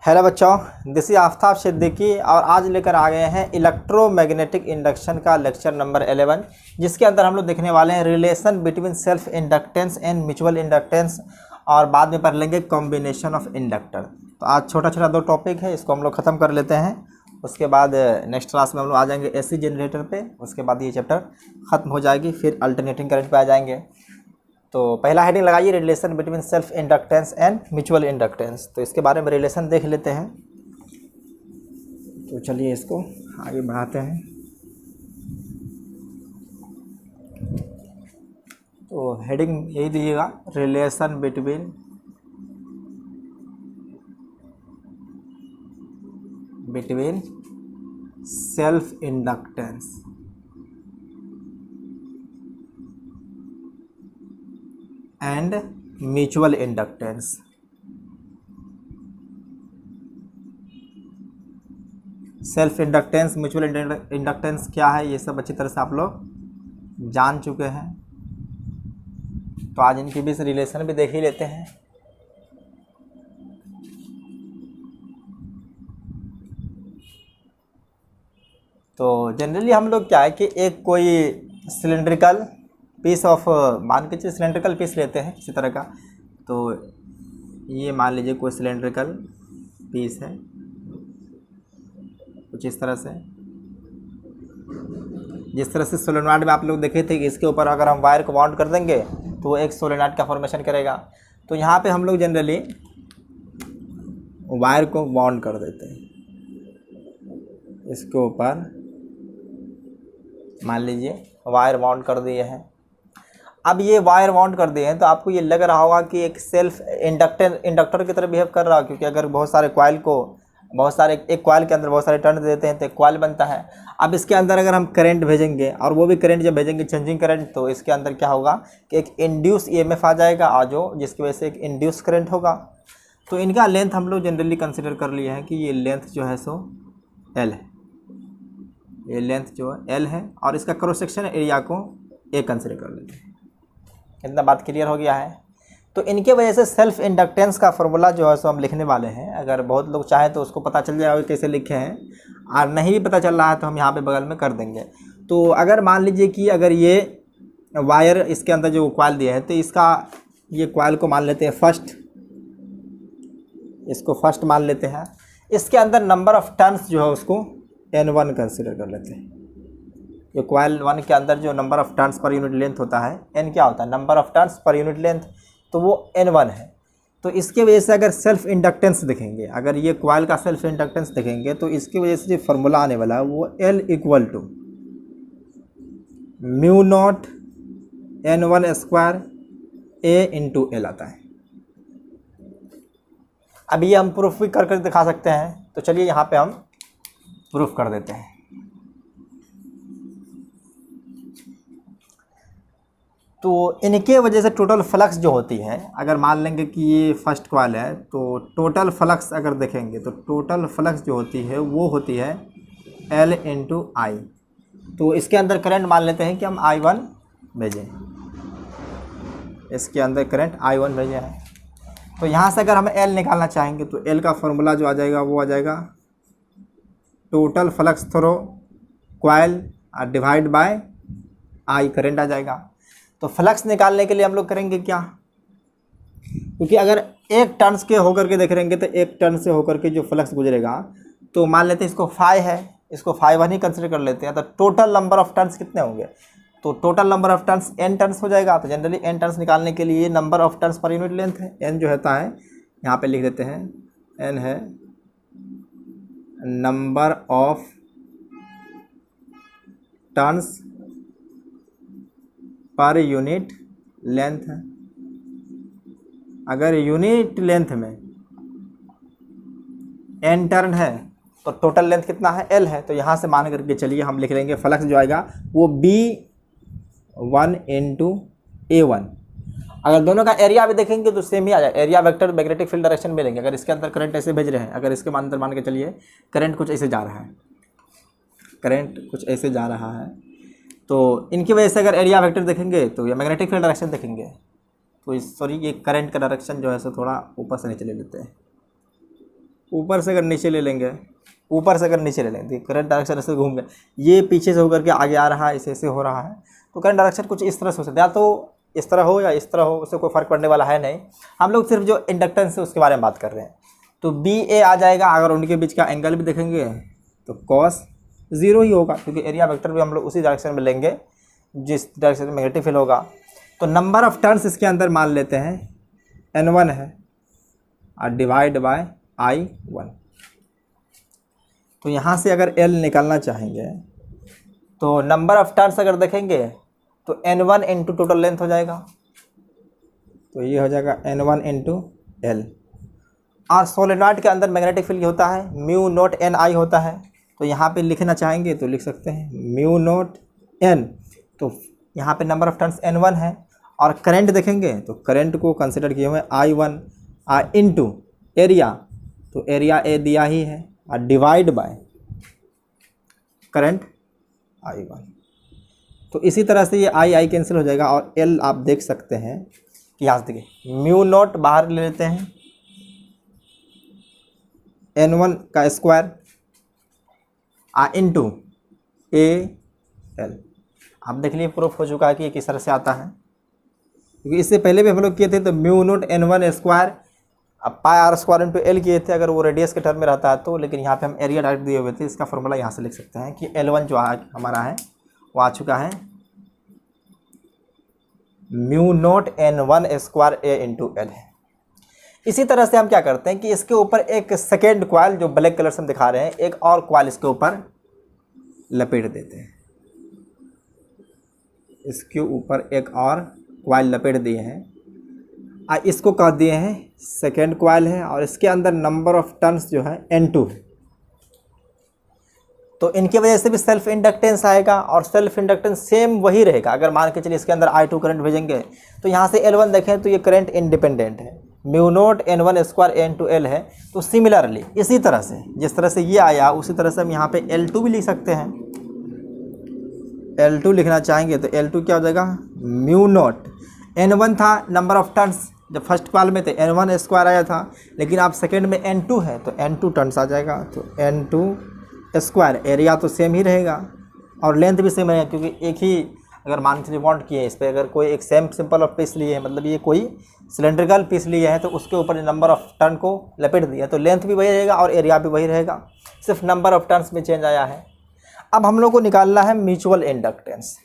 Hello बच्चों, this is Aftab Siddiqui और आज लेकर आ गए हैं इलेक्ट्रोमैग्नेटिक इंडक्शन का लेक्चर नंबर 11, जिसके अंदर हम लोग देखने वाले हैं relation between self inductance and mutual inductance और बाद में पढ़ लेंगे कॉम्बिनेशन ऑफ इंडक्टर। तो आज छोटा छोटा 2 टॉपिक है, इसको हम लोग ख़त्म कर लेते हैं। उसके बाद नेक्स्ट क्लास में हम लोग आ जाएंगे एसी जनरेटर पे। उसके बाद ये चैप्टर ख़त्म हो जाएगी, फिर अल्टरनेटिंग करंट पे आ जाएंगे। तो पहला हेडिंग लगाइए relation between self inductance and mutual inductance. तो इसके बारे में रिलेशन देख लेते हैं। तो चलिए इसको आगे बढ़ाते हैं। तो हेडिंग यही दीजिएगा, relation between self inductance and mutual inductance. Self inductance, mutual inductance क्या है, ये सब अच्छी तरह से आप लोग जान चुके हैं। तो आज इनके बीच रिलेशन भी देख ही लेते हैं। तो जनरली हम लोग क्या है कि एक कोई सिलेंड्रिकल पीस ऑफ मान के चलिए सिलेंड्रिकल पीस लेते हैं किसी तरह का। तो ये मान लीजिए कोई सिलेंड्रिकल पीस है कुछ इस तरह से, जिस तरह से सोलेनॉइड में आप लोग देखे थे कि इसके ऊपर अगर हम वायर को बाउंड कर देंगे तो वो एक सोलेनॉइड का फॉर्मेशन करेगा। तो यहाँ पे हम लोग जनरली वायर को बाउंड कर देते हैं इसके ऊपर। मान लीजिए वायर बाउंड कर दिए हैं। अब ये वायर बाउंड कर दिए हैं तो आपको ये लग रहा होगा कि एक सेल्फ इंडक्टर की तरह बिहेव कर रहा है, क्योंकि अगर बहुत सारे कॉइल को एक कॉइल के अंदर बहुत सारे टर्न देते हैं तो एक कॉइल बनता है। अब इसके अंदर अगर हम करंट भेजेंगे और वो भी करंट जब भेजेंगे चेंजिंग करंट, तो इसके अंदर क्या होगा कि एक इंड्यूस ईएमएफ आ जाएगा और जिसकी वजह से एक इंड्यूस करंट होगा। तो इनका लेंथ हम लोग जनरली कंसिडर कर लिए हैं कि ये लेंथ जो है सो एल है। ये लेंथ जो है एल है और इसका क्रॉस सेक्शन एरिया को ए कंसिडर कर लेते हैं। इतना बात क्लियर हो गया है। तो इनके वजह से सेल्फ इंडक्टेंस का फॉर्मूला जो है सो हम लिखने वाले हैं। अगर बहुत लोग चाहें तो उसको पता चल जाएगा कैसे लिखे हैं, और नहीं भी पता चल रहा है तो हम यहाँ पे बगल में कर देंगे। तो अगर मान लीजिए कि अगर ये वायर इसके अंदर जो कॉइल दिया है तो इसका ये कॉइल को मान लेते हैं फर्स्ट, इसको फर्स्ट मान लेते हैं। इसके अंदर नंबर ऑफ टर्न्स जो है उसको N1 कंसिडर कर लेते हैं। ये कॉइल 1 के अंदर जो number of turns per unit length होता है, N क्या होता है, number of turns per unit length, तो वो N1 है। तो इसके वजह से अगर सेल्फ इंडक्टेंस देखेंगे, अगर ये कॉइल का सेल्फ इंडक्टेंस देखेंगे तो इसकी वजह से जो फार्मूला आने वाला है वो L = mu naught N1² A × L आता है। अब ये हम प्रूफ भी कर दिखा सकते हैं। तो चलिए यहाँ पे हम प्रूफ कर देते हैं। तो इनके वजह से टोटल फ्लक्स जो होती है, अगर मान लेंगे कि ये फर्स्ट कॉइल है तो टोटल फ्लक्स अगर देखेंगे तो टोटल फ्लक्स जो होती है वो होती है L × I। तो इसके अंदर करंट मान लेते हैं कि हम I1 भेजें, इसके अंदर करंट I1 भेजे हैं। तो यहाँ से अगर हम L निकालना चाहेंगे तो L का फॉर्मूला जो आ जाएगा वो आ जाएगा total flux through coil divide by I, current आ जाएगा। तो फ्लक्स निकालने के लिए हम लोग करेंगे क्या, क्योंकि अगर एक टर्न्स के होकर के देख रहेंगे तो एक टर्न से होकर के जो फ्लक्स गुजरेगा, तो मान लेते हैं इसको फाई है, इसको फाई1 ही कंसिडर कर लेते हैं। तो टोटल नंबर ऑफ टर्न्स कितने होंगे, तो total number of turns n turns हो जाएगा। तो जनरली n टर्न्स निकालने के लिए number of turns per unit length है, n जो होता है यहाँ पे लिख देते हैं, n है number of turns per unit length है। अगर यूनिट लेंथ में n टर्न है तो टोटल लेंथ कितना है, L है। तो यहाँ से मान करके चलिए हम लिख लेंगे फ्लक्स जो आएगा वो B1 × A1। अगर दोनों का एरिया भी देखेंगे तो सेम ही आ जाए, area vector magnetic field direction में लेंगे। अगर इसके अंदर करंट ऐसे भेज रहे हैं, अगर इसके अंदर मान के चलिए करंट कुछ ऐसे जा रहा है, करंट कुछ ऐसे जा रहा है, तो इनकी वजह से अगर एरिया वेक्टर देखेंगे तो ये मैग्नेटिक फील्ड डायरेक्शन देखेंगे। तो सॉरी ये करंट का डायरेक्शन जो है सो थोड़ा ऊपर से नीचे ले लेते हैं, ऊपर से अगर नीचे ले लेंगे, ऊपर से अगर नीचे ले लेंगे, करंट डायरेक्शन ऐसे घूम गया, ये पीछे से होकर के आगे आ रहा है, ऐसे हो रहा है, तो करंट डायरेक्शन कुछ इस तरह से हो सकता है, या तो इस तरह हो या इस तरह हो, उससे कोई फ़र्क पड़ने वाला है नहीं। हम लोग सिर्फ जो इंडक्टेंस है उसके बारे में बात कर रहे हैं। तो बी ए आ जाएगा, अगर उनके बीच का एंगल भी देखेंगे तो cos 0 ही होगा, क्योंकि एरिया वेक्टर भी हम लोग उसी डायरेक्शन में लेंगे जिस डायरेक्शन में नेगेटिव फील्ड होगा। तो नंबर ऑफ टर्न्स इसके अंदर मान लेते हैं N1 है और डिवाइड बाय I1। तो यहाँ से अगर L निकालना चाहेंगे तो नंबर ऑफ टर्न्स अगर देखेंगे तो N1 इंटू टोटल लेंथ हो जाएगा, तो ये हो जाएगा N1 इंटू L। और सोलेनॉइड के अंदर मैग्नेटिक फील्ड होता है म्यू नोट एन आई होता है, तो यहाँ पे लिखना चाहेंगे तो लिख सकते हैं म्यू नोट एन। तो यहाँ पे नंबर ऑफ टर्न्स N1 है, और करंट देखेंगे तो करंट को कंसिडर किए हुए I1 इंटू एरिया, तो एरिया ए दिया ही है, और डिवाइड बाय करंट I1। तो इसी तरह से ये आई कैंसिल हो जाएगा, और L आप देख सकते हैं कि यहाँ से देखिए म्यू नोट बाहर ले लेते हैं, N1 का स्क्वायर इंटू ए एल। आप देख लीजिए प्रूफ हो चुका है कि ये किस तरह से आता है, क्योंकि इससे पहले भी हम लोग किए थे तो म्यू नोट N1 स्क्वायर अब पाई आर स्क्वायर इंटू एल किए थे, अगर वो रेडियस के टर्म में रहता है तो। लेकिन यहाँ पे हम एरिया डायरेक्ट दिए हुए थे, इसका फॉर्मूला यहाँ से लिख सकते हैं कि L1 जो हमारा है वो आ चुका है म्यू नोट N1 स्क्वायर ए इंटू एल है। इसी तरह से हम क्या करते हैं कि इसके ऊपर एक सेकेंड क्वाइल जो ब्लैक कलर से हम दिखा रहे हैं, एक और क्वाइल इसके ऊपर लपेट देते हैं। इसके ऊपर एक और क्वाइल लपेट दिए हैं, इसको कह दिए हैं सेकेंड क्वाइल है, और इसके अंदर नंबर ऑफ टर्न्स जो है N2 है। तो इनकी वजह से भी सेल्फ इंडक्टेंस आएगा, और सेल्फ इंडक्टेंस सेम वही रहेगा। अगर मान के चलिए इसके अंदर I2 करंट भेजेंगे तो यहाँ से L1 देखें तो ये करंट इंडिपेंडेंट है, म्यू नोट N1 स्क्वायर ए इंटू एल है। तो सिमिलरली इसी तरह से जिस तरह से ये आया उसी तरह से हम यहाँ पे L2 भी लिख सकते हैं। L2 लिखना चाहेंगे तो L2 क्या हो जाएगा म्यू नोट N1 था नंबर ऑफ टर्न्स, जब फर्स्ट क्वाल में थे N1 स्क्वायर आया था, लेकिन आप सेकेंड में N2 है तो N2 टर्न्स आ जाएगा, तो N2 स्क्वायर। एरिया तो सेम ही रहेगा और लेंथ भी सेम रहेगा, क्योंकि एक ही अगर मान के बॉन्ड किए इस पर, अगर कोई एक सेम सिंपल ऑफ पीस लिए है, मतलब ये कोई सिलेंड्रिकल पीस लिए है, तो उसके ऊपर नंबर ऑफ टर्न को लपेट दिया, तो लेंथ भी वही रहेगा और एरिया भी वही रहेगा, सिर्फ नंबर ऑफ टर्न्स में चेंज आया है। अब हम लोग को निकालना है म्यूचुअल इंडक्टेंस।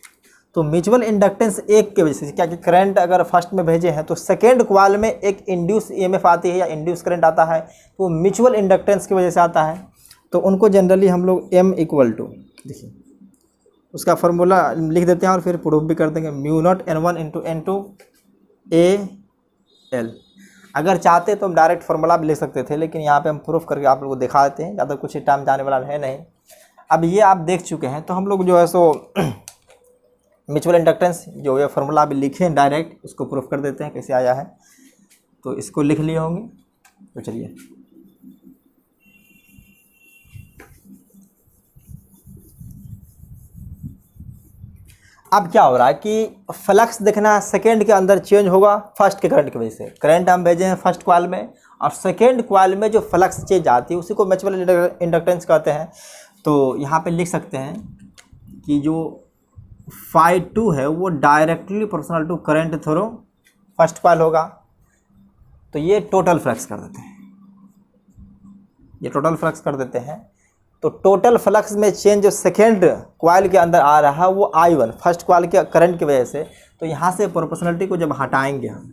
तो म्यूचुअल इंडक्टेंस एक के वजह से, क्या कि करंट अगर फर्स्ट में भेजे हैं तो सेकेंड क्वाल में एक इंड्यूस ईएमएफ आती है या इंड्यूस करंट आता है, तो म्यूचुअल इंडक्टेंस की वजह से आता है। तो उनको जनरली हम लोग M इक्वल टू, देखिए उसका फार्मूला लिख देते हैं और फिर प्रूफ भी कर देंगे, mu naught N1 into N2 A L. अगर चाहते तो हम डायरेक्ट फार्मूला भी लिख सकते थे, लेकिन यहाँ पे हम प्रूफ करके आप लोगों को दिखा देते हैं, ज़्यादा कुछ टाइम जाने वाला है नहीं। अब ये आप देख चुके हैं, तो हम लोग जो है सो म्यूचुअल इंडक्टेंस जो ये फार्मूला भी लिखे हैं डायरेक्ट, उसको प्रूफ कर देते हैं कैसे आया है। तो इसको लिख लिए होंगे, तो चलिए अब क्या हो रहा है कि फ्लक्स देखना सेकेंड के अंदर चेंज होगा फर्स्ट के करंट की वजह से। करंट हम भेजे हैं फर्स्ट क्वाइल में, और सेकेंड क्वाइल में जो फ्लक्स चेंज आती है उसी को म्यूचुअल इंडक्टेंस कहते हैं। तो यहाँ पे लिख सकते हैं कि जो φ2 है वो directly proportional to current through first coil होगा। तो ये टोटल फ्लक्स कर देते हैं, ये टोटल फ्लक्स कर देते हैं। तो टोटल फ्लक्स में चेंज जो सेकेंड क्वाइल के अंदर आ रहा है वो I1 फर्स्ट क्वाइल के करंट की वजह से। तो यहाँ से प्रोपोर्शनलिटी को जब हटाएंगे हम,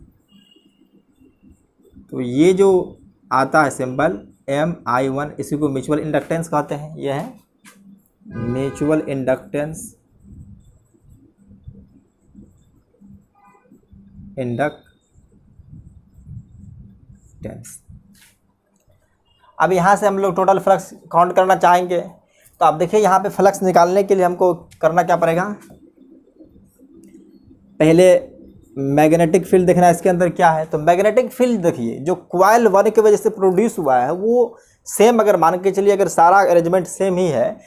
तो ये जो आता है सिंबल MI1, इसी को म्यूचुअल इंडक्टेंस कहते हैं। ये है म्यूचुअल इंडक्टेंस, अब यहाँ से हम लोग टोटल फ्लक्स काउंट करना चाहेंगे। तो आप देखिए यहाँ पे फ्लक्स निकालने के लिए हमको करना क्या पड़ेगा, पहले मैग्नेटिक फील्ड देखना है इसके अंदर क्या है। तो मैग्नेटिक फील्ड देखिए जो क्वाइल 1 की वजह से प्रोड्यूस हुआ है वो सेम, अगर मान के चलिए अगर सारा अरेंजमेंट सेम ही है,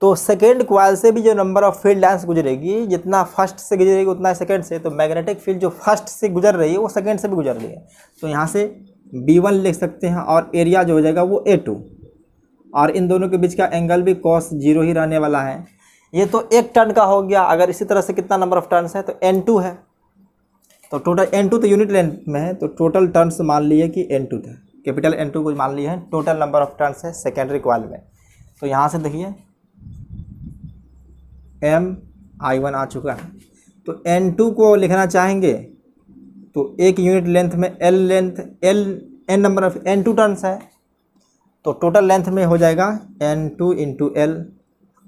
तो सेकेंड क्वाइल से भी जो नंबर ऑफ फील्ड लाइन्स गुजरेगी, जितना फर्स्ट से गुजरेगी उतना सेकेंड से। तो मैग्नेटिक फील्ड जो फर्स्ट से गुजर रही है वो सेकेंड से भी गुजर रही है। तो यहाँ से B1 लिख सकते हैं, और एरिया जो हो जाएगा वो A2, और इन दोनों के बीच का एंगल भी cos 0 ही रहने वाला है। ये तो एक टर्न का हो गया। अगर इसी तरह से कितना नंबर ऑफ टर्न्स है तो N2 है, तो टोटल N2 तो यूनिट लेंथ में है, तो टोटल टर्न्स मान लिए कि N2 था, कैपिटल N2 को मान लिए हैं, टोटल नंबर ऑफ टर्न्स है सेकेंडरी कॉइल में। तो यहाँ से देखिए MI1 आ चुका है, तो N2 को लिखना चाहेंगे तो एक यूनिट लेंथ में N number of N2 turns है, तो टोटल लेंथ में हो जाएगा N2 इंटू L,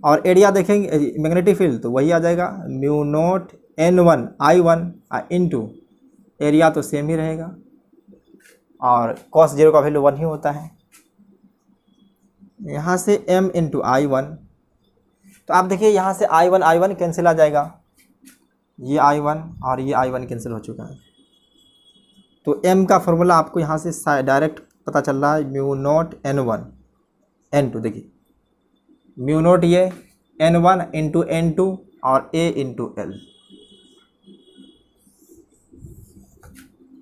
और एरिया देखेंगे मैग्नेटिक फील्ड तो वही आ जाएगा mu naught N1 I1 into area तो सेम ही रहेगा, और cos 0 का वैल्यू 1 ही होता है। यहाँ से M इंटू I1, तो आप देखिए यहाँ से I1 कैंसिल आ जाएगा, ये I1 और ये I1 कैंसिल हो चुका है। तो M का फॉर्मूला आपको यहाँ से डायरेक्ट पता चल रहा है, म्यू नोट N1 N2, देखिए म्यू नोट ये N1 इंटू N2 और A इंटू L,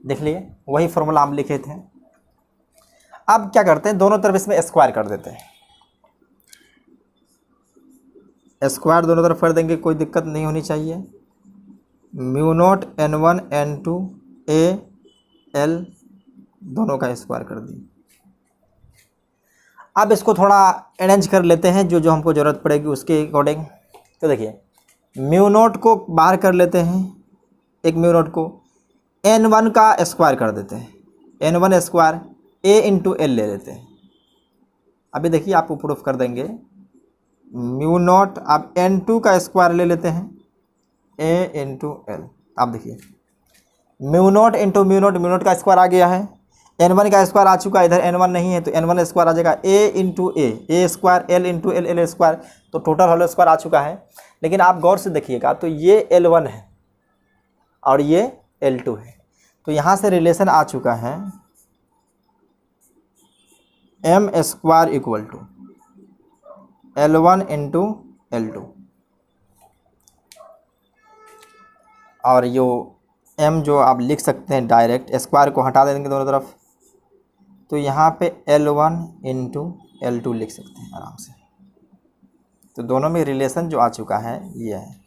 देख लिए वही फॉर्मूला हम लिखे थे। अब क्या करते हैं, दोनों तरफ इसमें स्क्वायर कर देते हैं, स्क्वायर दोनों तरफ कर देंगे, कोई दिक्कत नहीं होनी चाहिए। Mu naught N1 N2 A L दोनों का स्क्वायर कर दी। अब इसको थोड़ा अरेंज कर लेते हैं जो जो हमको ज़रूरत पड़ेगी उसके अकॉर्डिंग। तो देखिए म्यू नोट को बाहर कर लेते हैं, एक म्यू नोट को N1 का स्क्वायर कर देते हैं, N1 square A into L ले लेते हैं। अभी देखिए आपको प्रूफ कर देंगे, म्यू नोट अब N2 का स्क्वायर ले लेते हैं A इंटू L। आप देखिए mu naught into mu naught का स्क्वायर आ गया है, N1 का स्क्वायर आ चुका है, इधर N1 नहीं है तो N1 स्क्वायर आ जाएगा A into A square L into L square, तो टोटल होल स्क्वायर आ चुका है। लेकिन आप गौर से देखिएगा तो ये L1 है और ये L2 है, तो यहाँ से रिलेशन आ चुका है M square equal to L1 into L2, और यो M जो आप लिख सकते हैं डायरेक्ट, स्क्वायर को हटा देंगे दोनों तरफ, तो यहाँ पे L1 इंटू L2 लिख सकते हैं आराम से। तो दोनों में रिलेशन जो आ चुका है ये है।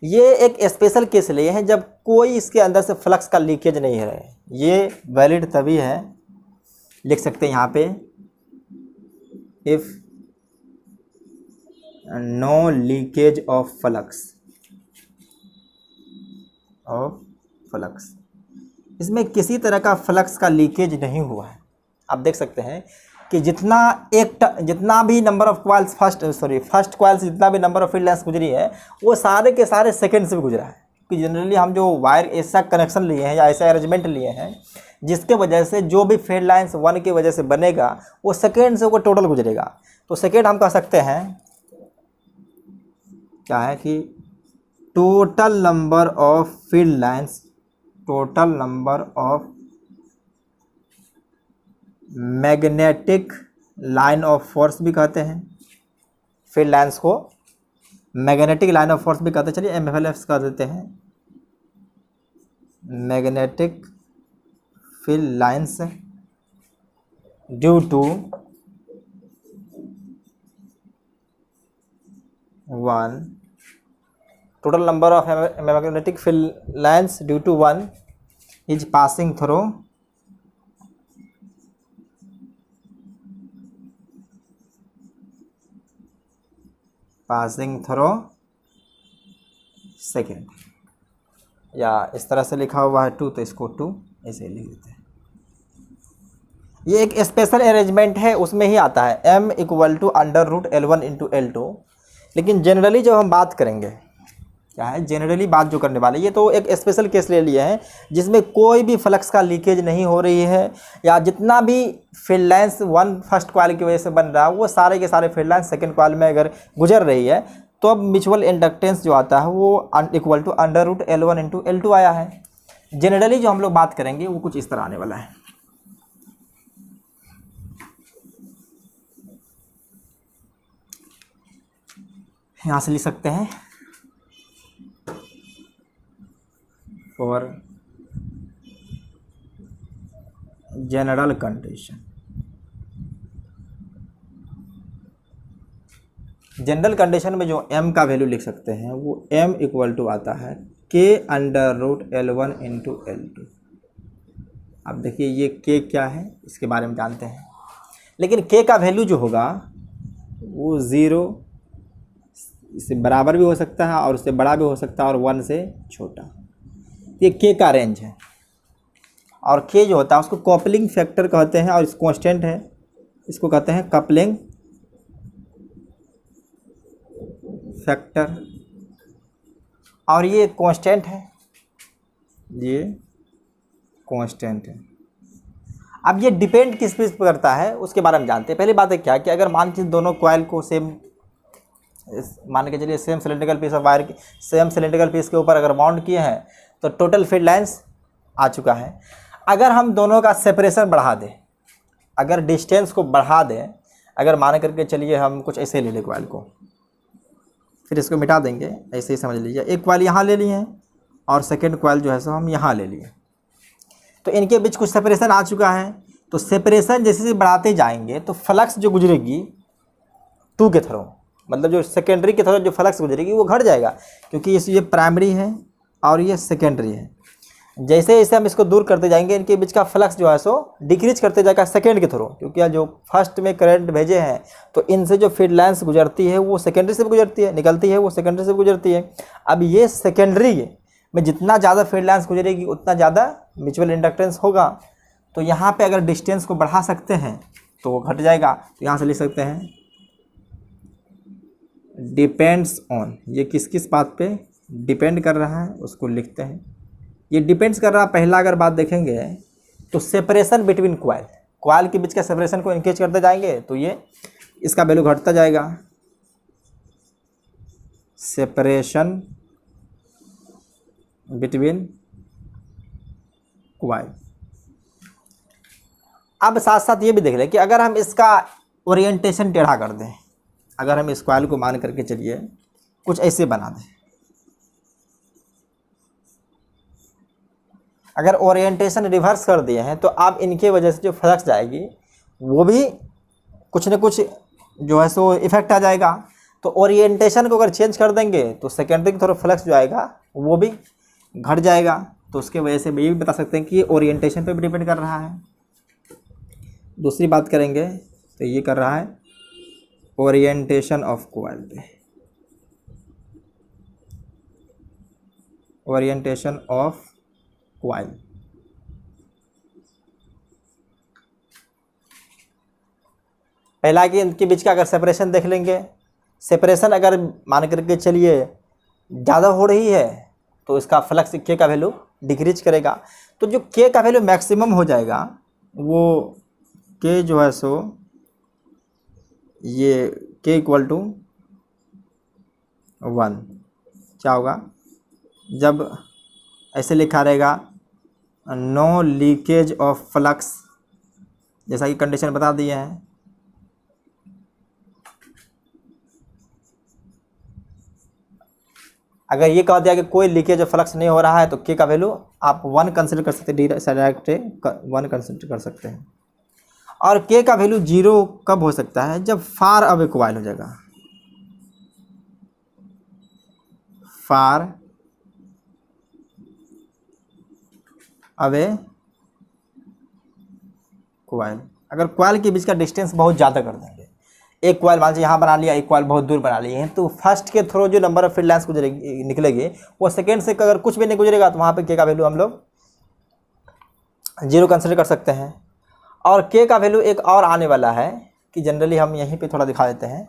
ये एक स्पेशल केस लिए हैं जब कोई इसके अंदर से फ्लक्स का लीकेज नहीं है, ये वैलिड तभी है, लिख सकते हैं यहाँ पे if no leakage of flux, इसमें किसी तरह का फ्लक्स का लीकेज नहीं हुआ है। आप देख सकते हैं कि जितना भी number of coils first coil से जितना भी नंबर ऑफ फील्ड लाइन्स गुजरी है वो सारे के सारे सेकंड से भी गुजरा है। कि जनरली हम जो वायर ऐसा कनेक्शन लिए हैं या ऐसा अरेंजमेंट लिए हैं जिसके वजह से जो भी फील्ड लाइन्स 1 की वजह से बनेगा वो सेकेंड से वो टोटल गुजरेगा। तो सेकेंड हम कह सकते हैं क्या है कि total number of field lines, total number of magnetic line of force भी कहते हैं, फील्ड लाइन्स को मैग्नेटिक लाइन ऑफ फोर्स भी कहते हैं। चलिए MFLF कर देते हैं, magnetic field lines due to one, total number of magnetic field lines due to one is passing through second, या इस तरह से लिखा हुआ है 2 तो इसको 2 ऐसे लिख देते हैं। ये एक स्पेशल अरेंजमेंट है, उसमें ही आता है M equal to √L1 into L2। लेकिन जनरली जब हम बात करेंगे क्या है, जनरली बात जो करने वाले, ये तो एक स्पेशल केस ले लिए हैं जिसमें कोई भी फ्लक्स का लीकेज नहीं हो रही है, या जितना भी फील्ड लाइन्स फर्स्ट कॉइल की वजह से बन रहा है वो सारे के सारे फील्ड लाइन्स सेकेंड कॉइल में अगर गुजर रही है तो अब म्यूचुअल इंडक्टेंस जो आता है वो equal to √L1 into L2 आया है। जनरली जो हम लोग बात करेंगे वो कुछ इस तरह आने वाला है। यहाँ से लिख सकते हैं for general condition. General condition में जो m का वैल्यू लिख सकते हैं वो m इक्वल टू आता है k under root L1 into L2। अब देखिए ये k क्या है इसके बारे में जानते हैं, लेकिन k का वैल्यू जो होगा वो 0 से बराबर भी हो सकता है और उससे बड़ा भी हो सकता है और 1 से छोटा। ये k का रेंज है और k जो होता है उसको कपलिंग फैक्टर कहते हैं और इस कांस्टेंट है, इसको कहते हैं कपलिंग फैक्टर और ये कांस्टेंट है, ये कांस्टेंट है। अब ये डिपेंड किस पे करता है उसके बारे में जानते हैं। पहली बात है क्या कि अगर मान लीजिए दोनों कॉइल को सेम मान के चलिए same cylindrical piece of wire की सेम सिलेंड्रिकल पीस के ऊपर अगर बाउंड किए हैं तो टोटल फील्ड लाइंस आ चुका है। अगर हम दोनों का सेपरेशन बढ़ा दें, अगर डिस्टेंस को बढ़ा दें, अगर मान करके चलिए हम कुछ ऐसे ले लें कॉइल को, फिर इसको मिटा देंगे, ऐसे ही समझ लीजिए एक कॉइल यहाँ ले लिए और सेकेंड कॉइल जो है सो हम यहाँ ले लिए, तो इनके बीच कुछ सेपरेशन आ चुका है। तो सेपरेशन जैसे जैसे बढ़ाते जाएंगे तो फ्लक्स जो गुजरेगी 2 के थ्रू, मतलब जो सेकेंडरी के थ्रू जो फ्लक्स गुजरेगी वो घट जाएगा, क्योंकि ये प्राइमरी है और ये सेकेंडरी है। जैसे जैसे हम इसको दूर करते जाएंगे इनके बीच का फ्लक्स जो है सो डिक्रीज करते जाएगा सेकेंड के थ्रू, क्योंकि जो फर्स्ट में करंट भेजे हैं तो इनसे जो फील्ड लाइंस गुजरती है वो सेकेंडरी से भी गुजरती है, निकलती है वो सेकेंडरी से गुजरती है। अब ये सेकेंडरी में जितना ज़्यादा फील्ड लाइंस गुजरेगी उतना ज़्यादा म्यूचुअल इंडक्टेंस होगा। तो यहाँ पे अगर डिस्टेंस को बढ़ा सकते हैं तो वो घट जाएगा। तो यहाँ से लिख सकते हैं डिपेंड्स ऑन, ये किस किस बात पे डिपेंड कर रहा है उसको लिखते हैं। ये डिपेंड्स कर रहा, पहला अगर बात देखेंगे तो सेपरेशन बिटवीन कॉइल, कॉइल के बीच का सेपरेशन को इंक्रीज करते जाएंगे तो ये इसका वैल्यू घटता जाएगा। Separation between coil. अब साथ साथ ये भी देख लें कि अगर हम इसका ओरिएंटेशन टेढ़ा कर दें, अगर हम इस कॉइल को मान करके चलिए कुछ ऐसे बना दें, अगर ओरिएंटेशन रिवर्स कर दिए हैं तो अब इनके वजह से जो फ्लक्स जाएगी वो भी कुछ न कुछ जो है सो इफेक्ट आ जाएगा। तो ओरिएंटेशन को अगर चेंज कर देंगे तो सेकेंडरी की तरफ फ्लक्स जो आएगा वो भी घट जाएगा। तो उसके वजह से ये भी बता सकते हैं कि ये ओरिएंटेशन पे भी डिपेंड कर रहा है। दूसरी बात करेंगे तो ये कर रहा है ओरिएंटेशन ऑफ कॉइल पे, ओरिएंटेशन ऑफ कॉइल। पहला कि इनके बीच का अगर सेपरेशन देख लेंगे, सेपरेशन अगर मान करके चलिए ज़्यादा हो रही है तो इसका फ्लक्स के का वैल्यू डिक्रीज करेगा। तो जो के का वैल्यू मैक्सिमम हो जाएगा वो के जो है सो ये के इक्वल टू 1 क्या होगा, जब ऐसे लिखा रहेगा नो लीकेज ऑफ फ्लक्स, जैसा कि कंडीशन बता दिए हैं। अगर ये कह दिया कि कोई लीकेज ऑफ फ्लक्स नहीं हो रहा है तो के का वैल्यू आप 1 कंसिडर कर सकते हैं, डायरेक्ट 1 कंसिडर कर सकते हैं। और के का वैल्यू 0 कब हो सकता है, जब फार अवे कॉइल हो जाएगा, फार अवे कॉइल। अगर कॉइल के बीच का डिस्टेंस बहुत ज़्यादा कर देंगे, एक कॉइल मान लीजिए यहाँ बना लिया, एक कॉइल बहुत दूर बना लिए हैं, तो फर्स्ट के थ्रू जो नंबर ऑफ फील्ड लाइंस गुजरेगी निकलेगी वो सेकेंड से अगर कुछ भी नहीं गुजरेगा तो वहाँ पे के का वैल्यू हम लोग 0 कंसिडर कर सकते हैं। और के का वैल्यू एक और आने वाला है कि जनरली हम यहीं पे थोड़ा दिखा देते हैं।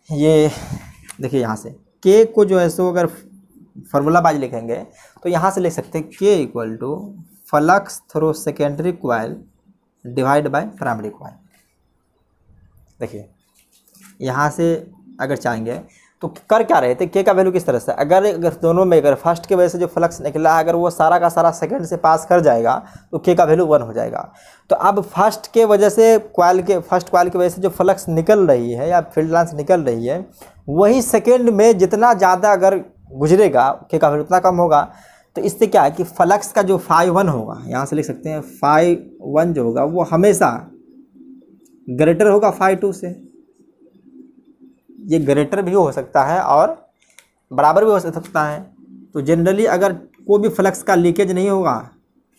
ये देखिए यहाँ से के को जो है सो अगर फार्मूला बाज लिखेंगे तो यहाँ से लिख सकते हैं के equal to flux through secondary coil divide by primary coil. देखिए यहाँ से अगर चाहेंगे तो कर क्या रहे थे, के का वैल्यू किस तरह से, अगर दोनों में अगर फर्स्ट के वजह से जो फ्लक्स निकला है अगर वो सारा का सारा सेकंड से पास कर जाएगा तो के का वैल्यू 1 हो जाएगा। तो अब फर्स्ट के वजह से फर्स्ट कॉइल की वजह से जो फ्लक्स निकल रही है या फील्ड लाइंस निकल रही है वही सेकेंड में जितना ज़्यादा अगर गुजरेगा के का वैल्यू उतना कम होगा। तो इससे क्या है कि फ्लक्स का जो φ1 होगा, यहाँ से लिख सकते हैं φ1 जो होगा वो हमेशा ग्रेटर होगा φ2 से। ये ग्रेटर भी हो सकता है और बराबर भी हो सकता है। तो जनरली अगर कोई भी फ्लक्स का लीकेज नहीं होगा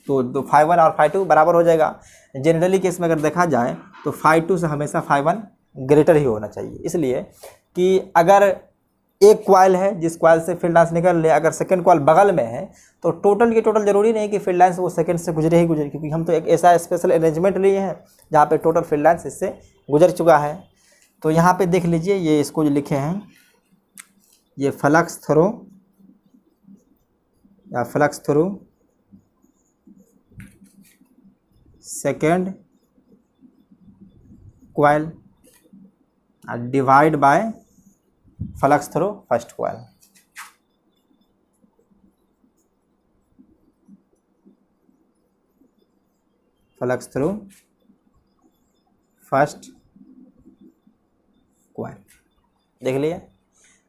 तो φ1 और φ2 बराबर हो जाएगा। जनरली केस में अगर देखा जाए तो φ2 से हमेशा φ1 ग्रेटर ही होना चाहिए, इसलिए कि अगर एक कॉइल है जिस कॉइल से फील्ड लाइन्स निकल रहे, अगर सेकंड कॉइल बगल में है तो टोटल की टोटल जरूरी नहीं कि फील्ड लाइन्स वो सेकंड से गुजरे ही गुजरे, क्योंकि हम तो एक ऐसा स्पेशल अरेंजमेंट लिए हैं जहाँ पे टोटल फील्ड लाइन्स इससे गुजर चुका है। तो यहाँ पे देख लीजिए, ये इसको जो लिखे हैं ये फ्लक्स थ्रू या flux through second coil divide bye flux through first coil. Flux through first coil देख लिए।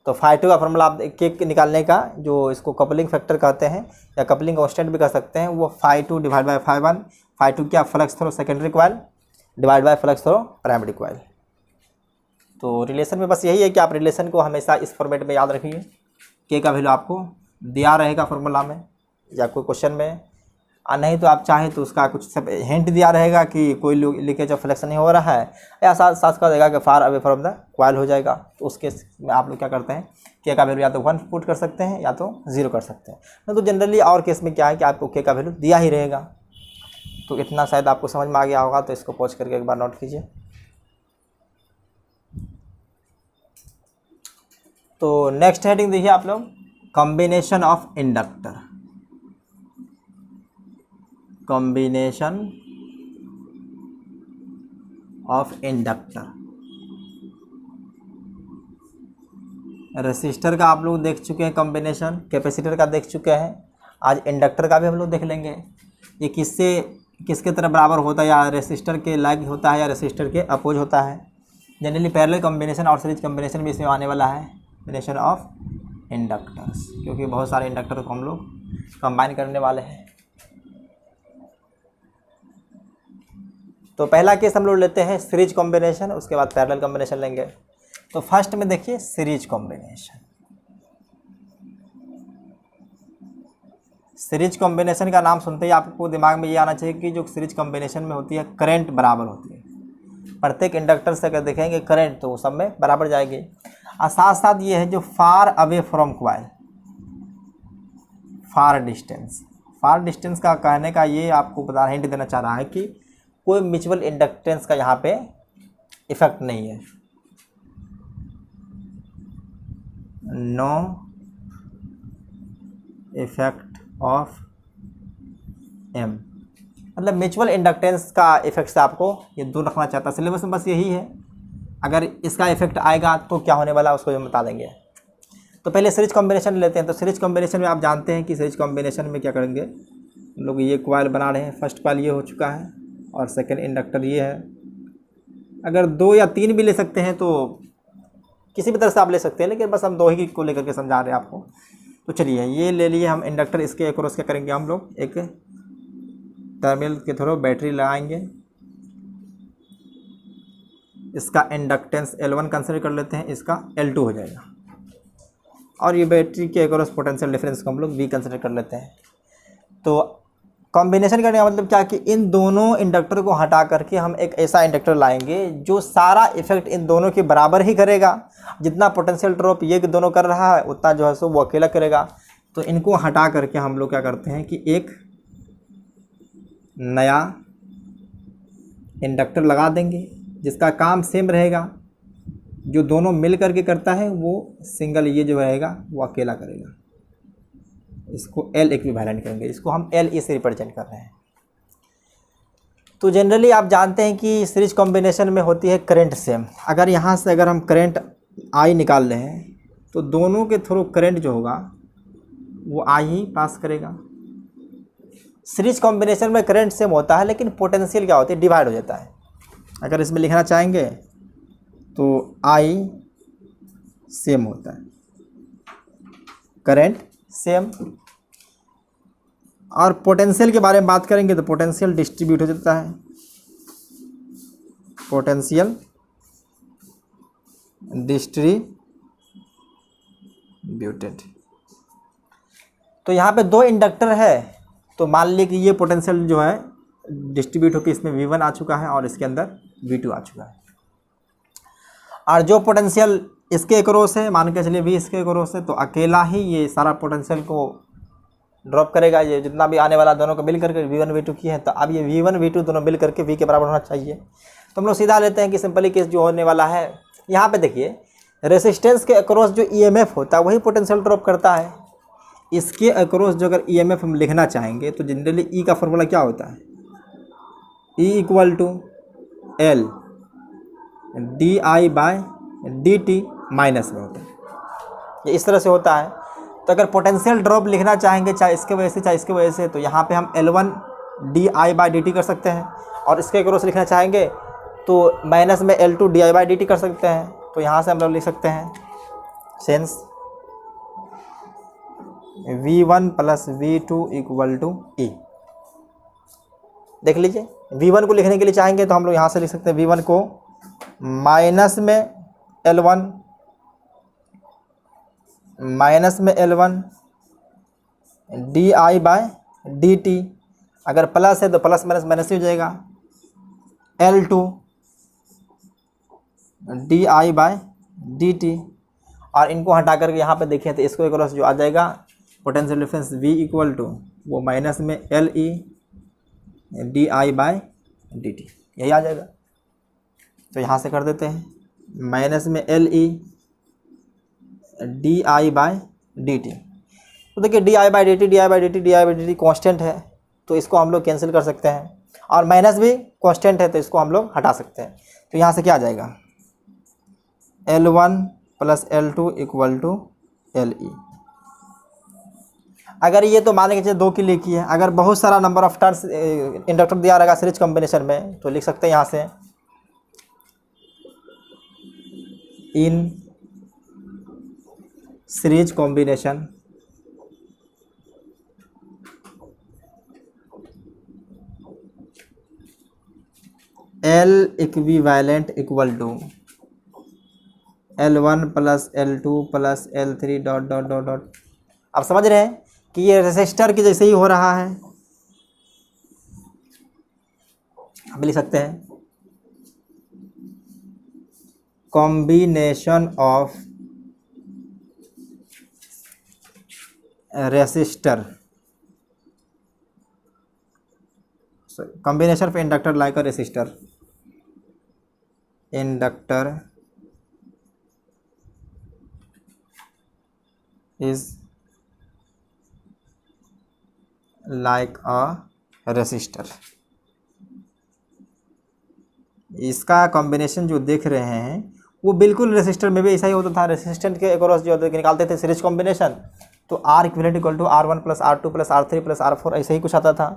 तो φ2 का फॉर्मूला आप के निकालने का, जो इसको कपलिंग फैक्टर कहते हैं या कपलिंग कांस्टेंट भी कह सकते हैं, वो φ2 डिवाइड बाय φ1। φ2 क्या, flux through secondary coil divide bye flux through primary coil. तो रिलेशन में बस यही है कि आप रिलेशन को हमेशा इस फॉर्मेट में याद रखिए। के का वैल्यू आपको दिया रहेगा फॉर्मूला में या कोई क्वेश्चन में, नहीं तो आप चाहें तो उसका कुछ सब हिंट दिया रहेगा कि कोई लीकेज ऑफ फ्लक्स नहीं हो रहा है, या साथ साथ कह देगा कि far away from the coil हो जाएगा। तो उस केस में आप लोग क्या करते हैं, के का वैल्यू या तो 1 पुट कर सकते हैं या तो 0 कर सकते हैं। नहीं तो जनरली और केस में क्या है कि आपको के का वैल्यू दिया ही रहेगा। तो इतना शायद आपको समझ में आ गया होगा, तो इसको पॉज करके एक बार नोट कीजिए। तो नेक्स्ट हेडिंग देखिए आप लोग, combination of inductor. Combination of inductor. Resistor का आप लोग देख चुके हैं कॉम्बिनेशन, कैपेसिटर का देख चुके हैं, आज इंडक्टर का भी हम लोग देख लेंगे। ये किसके तरफ बराबर होता है, या रेसिस्टर के लाइक होता है या रेसिस्टर के अपोज होता है। जनरली पैरेलल कॉम्बिनेशन और सीरीज कॉम्बिनेशन भी इसमें आने वाला है, कॉम्बिनेशन ऑफ इंडक्टर्स, क्योंकि बहुत सारे इंडक्टर को हम लोग कंबाइन करने वाले हैं। तो पहला केस हम लोग लेते हैं सीरीज कॉम्बिनेशन, उसके बाद पैरेलल कॉम्बिनेशन लेंगे। तो फर्स्ट में देखिए सीरीज कॉम्बिनेशन। सीरीज कॉम्बिनेशन का नाम सुनते ही आपको दिमाग में ये आना चाहिए कि जो सीरीज कॉम्बिनेशन में होती है करंट बराबर होती है। प्रत्येक इंडक्टर से अगर देखेंगे करंट तो सब में बराबर जाएगी। और साथ साथ ये है जो far away from coil, far distance का कहने का ये आपको बता हिंट देना चाह रहा है कि कोई म्यूचुअल इंडक्टेंस का यहाँ पे इफेक्ट नहीं है। नो इफेक्ट ऑफ एम, मतलब म्यूचुअल इंडक्टेंस का इफेक्ट से आपको ये दूर रखना चाहता है। सिलेबस में बस यही है, अगर इसका इफेक्ट आएगा तो क्या होने वाला है उसको हम बता देंगे। तो पहले सीरीज कॉम्बिनेशन लेते हैं। तो सीरीज कॉम्बिनेशन में आप जानते हैं कि सीरीज कॉम्बिनेशन में क्या करेंगे हम लोग, ये कॉइल बना रहे हैं, फर्स्ट कॉइल ये हो चुका है और सेकेंड इंडक्टर ये है। अगर 2 या 3 भी ले सकते हैं तो किसी भी तरह से आप ले सकते हैं, लेकिन बस हम 2 ही को लेकर के समझा रहे हैं आपको। तो चलिए ये ले लिए हम इंडक्टर, इसके अक्रॉस क्या करेंगे हम लोग, एक टर्मिनल के थ्रू बैटरी लगाएंगे। इसका इंडक्टेंस L1 कंसिडर कर लेते हैं, इसका L2 हो जाएगा। और ये बैटरी के अक्रॉस पोटेंशियल डिफरेंस को हम लोग V कंसिडर कर लेते हैं। तो कॉम्बिनेशन करने का मतलब क्या कि इन दोनों इंडक्टर को हटा करके हम एक ऐसा इंडक्टर लाएंगे जो सारा इफेक्ट इन दोनों के बराबर ही करेगा। जितना पोटेंशियल ड्रॉप ये दोनों कर रहा है उतना जो है सो वो अकेला करेगा। तो इनको हटा करके हम लोग क्या करते हैं कि एक नया इंडक्टर लगा देंगे जिसका काम सेम रहेगा। जो दोनों मिल करके करता है वो सिंगल ये जो रहेगा वो अकेला करेगा। इसको L इक्विवेलेंट करेंगे, इसको हम LE से रिप्रेजेंट कर रहे हैं। तो जनरली आप जानते हैं कि सीरीज कॉम्बिनेशन में होती है करंट सेम। अगर यहाँ से अगर हम करंट I निकाल रहे हैं तो दोनों के थ्रू करंट जो होगा वो I ही पास करेगा। सीरीज कॉम्बिनेशन में करंट सेम होता है लेकिन पोटेंशियल क्या होती है, डिवाइड हो जाता है। अगर इसमें लिखना चाहेंगे तो I सेम होता है, करंट सेम। और पोटेंशियल के बारे में बात करेंगे तो पोटेंशियल डिस्ट्रीब्यूट हो जाता है, पोटेंशियल डिस्ट्रीब्यूटेड। तो यहाँ पे दो इंडक्टर है, तो मान लीजिए कि ये पोटेंशियल जो है डिस्ट्रीब्यूट होकर इसमें V1 आ चुका है और इसके अंदर V2 आ चुका है। और जो पोटेंशियल इसके अक्रॉस है, मान के चलिए V इसके अक्रॉस है, तो अकेला ही ये सारा पोटेंशियल को ड्रॉप करेगा। ये जितना भी आने वाला दोनों को मिल करके V1 V2 की है, तो अब ये V1 V2 दोनों मिल करके V के बराबर होना चाहिए। तो हम लोग सीधा लेते हैं कि सिंपली केस जो होने वाला है, यहाँ पे देखिए रेसिस्टेंस के अक्रॉस जो EMF होता है वही पोटेंशियल ड्रॉप करता है। इसके अक्रॉस जो अगर EMF हम लिखना चाहेंगे तो जनरली E का फॉर्मूला क्या होता है, E equal to L di/dt minus में होता है, ये इस तरह से होता है। तो अगर पोटेंशियल ड्रॉप लिखना चाहेंगे चाहे इसके वजह से चाहे इसके वजह से, तो यहाँ पे हम L1 di/dt कर सकते हैं, और इसके अक्रॉस लिखना चाहेंगे तो माइनस में L2 di/dt कर सकते हैं। तो यहाँ से हम लोग लिख सकते हैं since V1 plus V2 equal to E। देख लीजिए, V1 को लिखने के लिए चाहेंगे तो हम लोग यहाँ से लिख सकते हैं V1 को माइनस में L1 di/dt, अगर प्लस है तो प्लस माइनस माइनस ही हो जाएगा, L2 di/dt। और इनको हटा करके यहाँ पे देखें तो इसको अक्रॉस जो आ जाएगा potential difference V equal to वो माइनस में LE di/dt, यही आ जाएगा। तो यहाँ से कर देते हैं माइनस में LE di/dt। तो देखिए di/dt कांस्टेंट है, तो इसको हम लोग कैंसिल कर सकते हैं, और माइनस भी कांस्टेंट है तो इसको हम लोग हटा सकते हैं। तो यहाँ से क्या आ जाएगा L1 plus L2 equal to LE। अगर ये तो मान के चलिए 2 की लिखी है, अगर बहुत सारा नंबर ऑफ टर्न्स इंडक्टर दिया रहेगा सीरीज कॉम्बिनेशन में तो लिख सकते हैं यहाँ से in series combination L equivalent equal to L1 plus L2 plus L3 dot dot dot dot. आप समझ रहे हैं कि ये रेसिस्टर की जैसे ही हो रहा है, हम लिख सकते हैं combination of resistor, combination of inductor like a resistor, inductor is like a resistor। इसका कॉम्बिनेशन जो देख रहे हैं वो बिल्कुल रेसिस्टर में भी ऐसा ही होता था। रेसिस्टेंट के अक्रॉस जो निकालते थे सीरीज कॉम्बिनेशन, तो R equivalent equal to R1 plus R2 plus R3 plus R4 ऐसे ही कुछ आता था।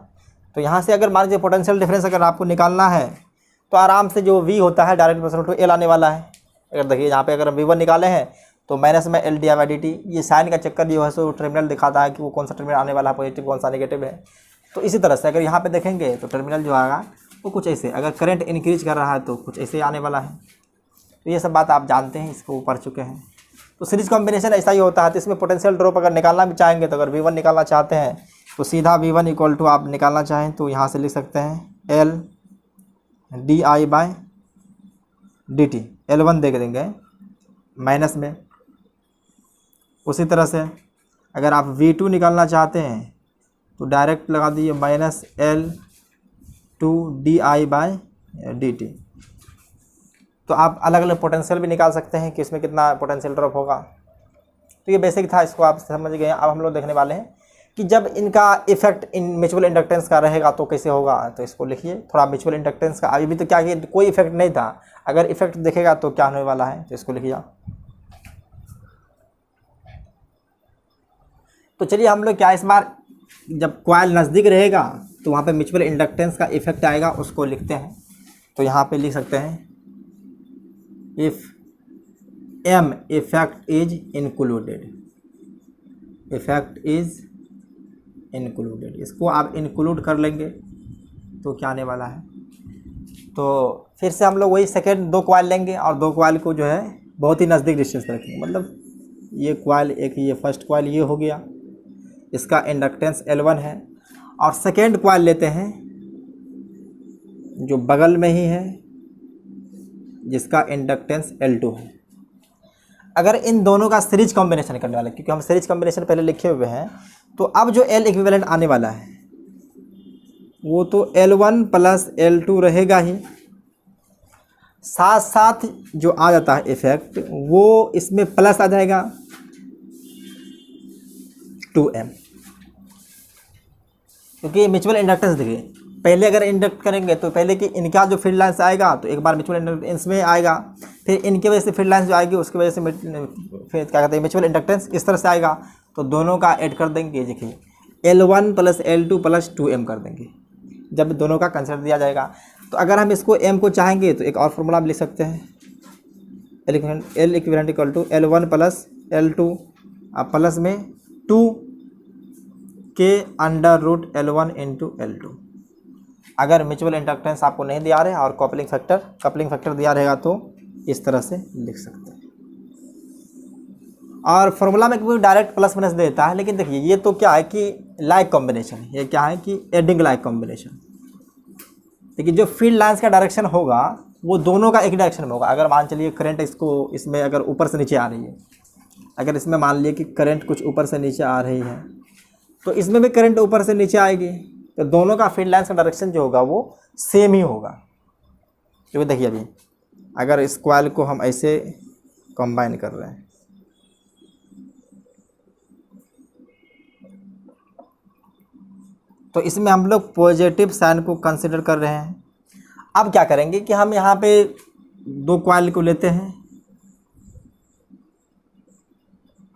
तो यहाँ से अगर मान लीजिए पोटेंशियल डिफरेंस अगर आपको निकालना है तो आराम से जो V होता है डायरेक्ट प्रोपोर्शनल टू L आने वाला है। अगर देखिए यहाँ पे अगर हम V1 निकाले हैं तो माइनस में L di/dt, ये साइन का चक्कर जो है सो टर्मिनल दिखाता है कि वो कौन सा टर्मिनल आने वाला है, पॉजिटिव कौन सा नेगेटिव है। तो इसी तरह से अगर यहाँ पे देखेंगे तो टर्मिनल जो आएगा वो कुछ ऐसे, अगर करंट इंक्रीज कर रहा है तो कुछ ऐसे आने वाला है। तो ये सब बात आप जानते हैं, इसको पढ़ चुके हैं। तो सीरीज कॉम्बिनेशन ऐसा ही होता है। तो इसमें पोटेंशियल ड्रॉप अगर निकालना भी चाहेंगे तो अगर V1 निकालना चाहते हैं तो सीधा V1 इक्वल टू आप निकालना चाहें तो यहाँ से लिख सकते हैं L di/dt, L1 देख देंगे माइनस में। उसी तरह से अगर आप V2 निकालना चाहते हैं तो डायरेक्ट लगा दीजिए माइनस L2 di/dt। तो आप अलग अलग पोटेंशियल भी निकाल सकते हैं कि इसमें कितना पोटेंशियल ड्रॉप होगा। तो ये बेसिक था, इसको आप समझ गए। अब हम लोग देखने वाले हैं कि जब इनका इफेक्ट इन म्यूचुअल इंडक्टेंस का रहेगा तो कैसे होगा। तो इसको लिखिए थोड़ा, म्यूचुअल इंडक्टेंस का अभी भी तो क्या कि कोई इफेक्ट नहीं था, अगर इफेक्ट दिखेगा तो क्या होने वाला है, तो इसको लिखिए आप। तो चलिए हम लोग क्या इस बार जब कॉइल नज़दीक रहेगा तो वहाँ पे म्यूचुअल इंडक्टेंस का इफेक्ट आएगा, उसको लिखते हैं। तो यहाँ पे लिख सकते हैं if M effect is included, effect is included, इसको आप इंक्लूड कर लेंगे तो क्या आने वाला है। तो फिर से हम लोग वही सेकेंड 2 कॉइल लेंगे और 2 कॉइल को जो है बहुत ही नज़दीक डिस्टेंस पर रखेंगे। मतलब ये कॉइल एक, ये फर्स्ट कॉइल ये हो गया, इसका इंडक्टेंस L1 है, और सेकेंड कॉइल लेते हैं जो बगल में ही है जिसका इंडक्टेंस L2 है। अगर इन दोनों का सीरीज कॉम्बिनेशन करने वाला है, क्योंकि हम सीरीज कॉम्बिनेशन पहले लिखे हुए हैं, तो अब जो L इक्विवेलेंट आने वाला है वो तो L1 प्लस L2 रहेगा ही, साथ साथ जो आ जाता है इफेक्ट वो इसमें प्लस आ जाएगा 2M, क्योंकि म्यूचुअल इंडक्टेंस देखिए, पहले अगर इंडक्ट करेंगे तो पहले कि इनका जो फील्ड लाइन्स आएगा तो एक बार म्यूचुअल इंडक्टेंस में आएगा, फिर इनके वजह से फील्ड लाइन्स जो आएगी उसकी वजह से फिर क्या कहते हैं म्यूचुअल इंडक्टेंस इस तरह से आएगा, तो दोनों का ऐड कर देंगे। देखिए L1 plus L2 plus 2M कर देंगे जब दोनों का कंसिडर दिया जाएगा। तो अगर हम इसको M को चाहेंगे तो एक और फॉर्मूला हम लिख सकते हैं, L equivalent equal to L1 plus L2 plus में 2 के under root L1 into L2। अगर म्यूचुअल इंडक्टेंस आपको नहीं दिया रहे और कपलिंग फैक्टर दिया रहेगा तो इस तरह से लिख सकते हैं। और फॉर्मूला में कोई डायरेक्ट प्लस माइनस देता है, लेकिन देखिए ये तो क्या है कि लाइक कॉम्बिनेशन, ये क्या है कि एडिंग लाइक कॉम्बिनेशन। देखिए जो फील्ड लाइन्स का डायरेक्शन होगा वो दोनों का एक डायरेक्शन में होगा। अगर मान चलिए करंट इसमें अगर ऊपर से नीचे आ रही है, अगर इसमें मान लिए कि करंट कुछ ऊपर से नीचे आ रही है तो इसमें भी करंट ऊपर से नीचे आएगी, तो दोनों का फील्ड लाइन्स का डायरेक्शन जो होगा वो सेम ही होगा। क्योंकि देखिए अभी अगर इस कॉइल को हम ऐसे कंबाइन कर रहे हैं तो इसमें हम लोग पॉजिटिव साइन को कंसिडर कर रहे हैं। अब क्या करेंगे कि हम यहाँ पे 2 कॉइल को लेते हैं,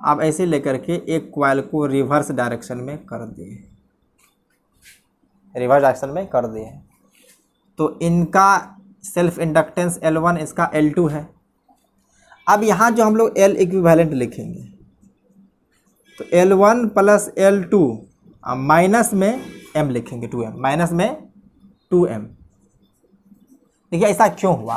आप ऐसे लेकर के एक कॉइल को रिवर्स डायरेक्शन में कर दिए, तो इनका सेल्फ इंडक्टेंस L1, इसका L2 है। अब यहाँ जो हम लोग L इक्विवेलेंट लिखेंगे तो L1 प्लस L2 माइनस में M लिखेंगे 2M, माइनस में 2M। देखिए ऐसा क्यों हुआ